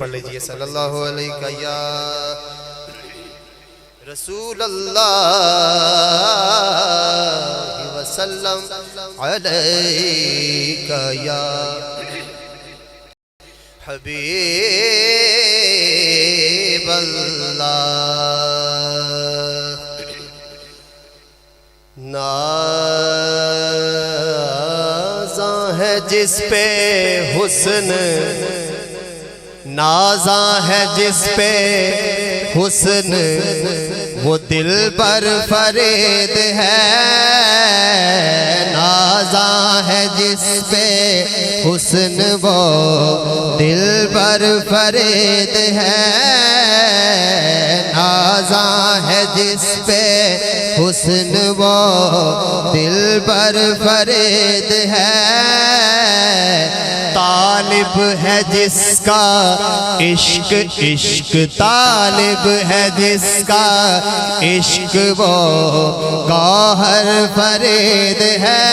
पढ़ लीजिए सल्लल्लाहु अलैहि या रसूल अल्लाह वसल्लम अलैका या हबीब अल्लाह। नाज़ा है जिस पे हुस्न, नाज़ा है जिस पे हुस्न, वो दिल पर फरीद है। नाज़ा है जिस पे हुस्न, वो दिल पर फरीद है। नाज़ा है जिस पे हुस्न, वो दिल पर फरीद है। तालिब है जिसका इश्क, इश्क तालिब है जिसका इश्क, वो गौहर फरीद है।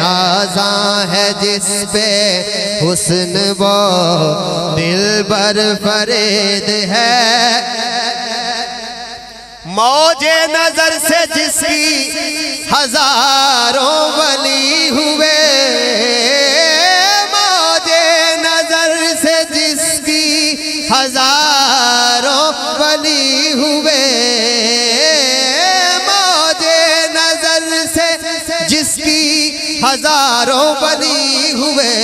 नाज़ा है जिस पे हुस्न, वो दिल पर फरीद है। मौजे नजर से जिसकी हजारों वली हुए, हजारों वली हुए। मौजे नजर से जिसकी हजारों वली हुए।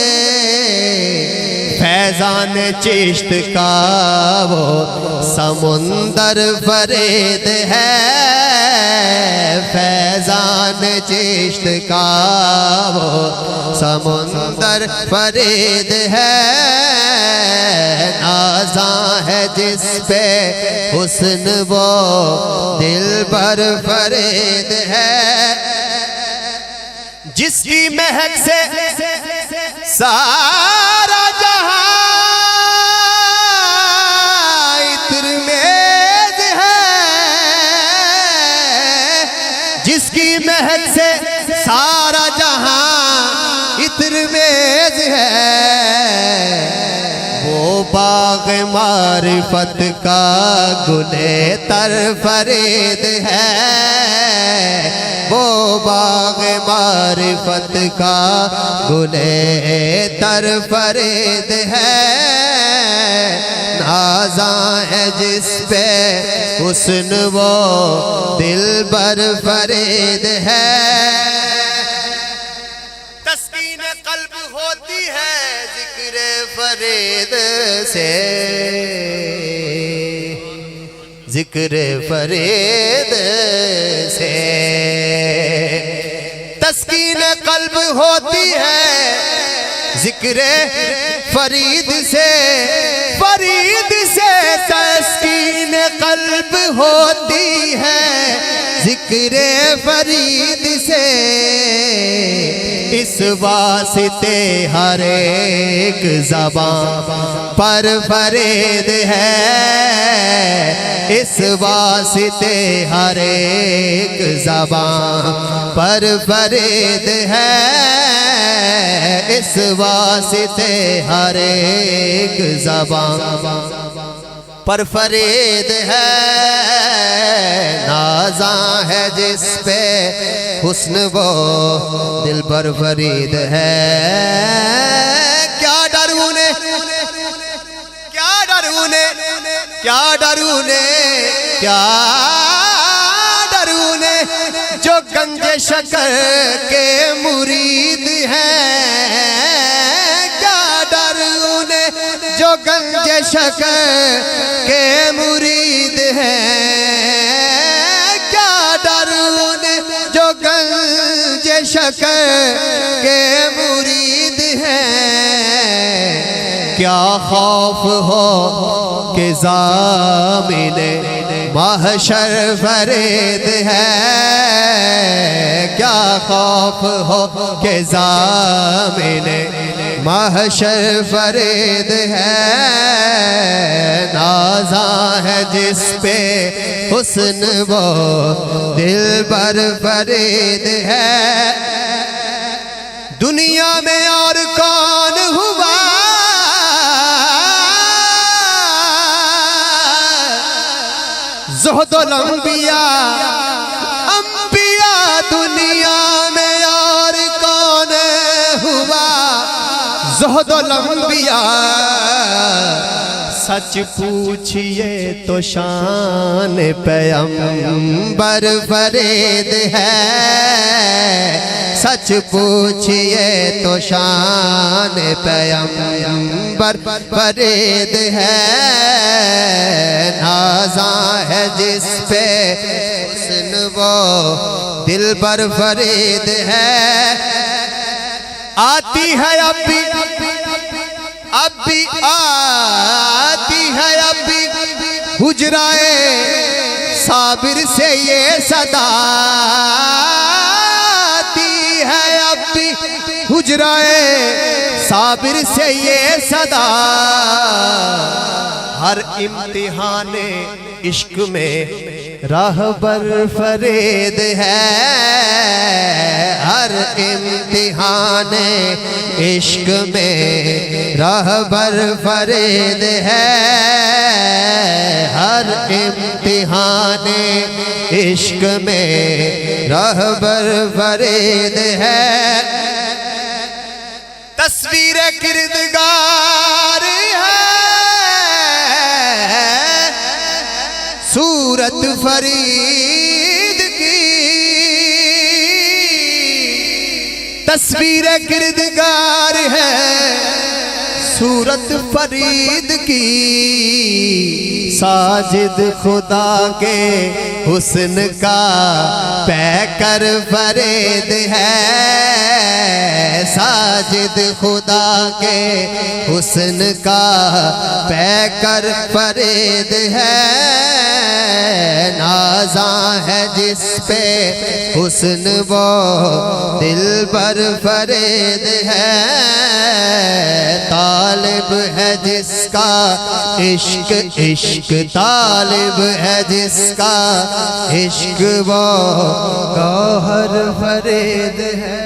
फैजान चिश्त का वो समुंदर फरीद है। फैजान चिश्त का वो समुंदर फरीद है। नाज़ा है जिस पे हुस्न, वो दिल पर फरीद है। जिसकी महक से सारा जहां इत्र मेज है। जिसकी महक से सारा जहां इत्र मेज है। वो बाग़ मारिफत का गुले तर फरीद है। वो बाग़ मारिफत का गुले तर फरीद है। नाज़ा है जिस पे हुस्न, वो दिल पर फरीद है। तस्कीन क़ल्ब होती है ज़िक्र फरीद से, ज़िक्र फरीद से। तस्कीन क़ल्ब होती है ज़िक्र फरीद से, फरीद से। तस्कीन क़ल्ब होती है ज़िक्र फरीद से। इस वास्ते हर एक ज़बान पर फरीद है। इस वास्ते हर एक ज़बान पर फरीद है। इस वास्ते हर एक ज़बान पर फरीद है। नाज़ा है जिस पे हुस्न, वो दिल पर फरीद है। क्या डरूने, क्या डरूने, क्या डरूने, क्या डरूने, जो गंजे शकर के मुरीद हैं। क्या डरूने, जो गंजे शकर के मुरीद हैं। क्या डरूने, जो गंजे शकर के मुरीद हैं। क्या खौफ हो कि ज़ामिने महशर फरीद है। क्या खौफ हो कि ज़ामिने महशर फरीद है। नाज़ा है जिस पे हुस्न, वो दिल पर फरीद है। दुनिया में और कौन हुआ ज़ुहदुल अंबिया, अंबिया दुनिया में और कौन हुआ ज़ुहदुल अंबिया। सच पूछिए तो शान पैगंबर फरीद है, सच पूछिए तो शान पैगंबर फरीद है। नाज़ा है जिस पे हुस्न वो दिलबर फरीद है। आती है अब भी आती है अब भी हुजराए साबिर से ये सदा, आती है अब भी हुजराए साबिर से ये सदा। हर इम्तिहान इश्क में राहबर फरीद है, हर इम्तिहान इश्क में राहबर फरीद है, हर इम्तिहान इश्क में राहबर फरीद है। तस्वीर किरदगार है सूरत फरीद की, तस्वीर किरदगार है सूरत फरीद की। साजिद खुदा के हुस्न का पैकर फरीद है, साजिद खुदा के हुस्न का पैकर फरीद है। नाज़ा है जिस पे हुस्न वो दिलबर फरीद है, तालिब है जिसका इश्क इश्क, तालिब है जिसका इश्क वो गौहर फरीद है।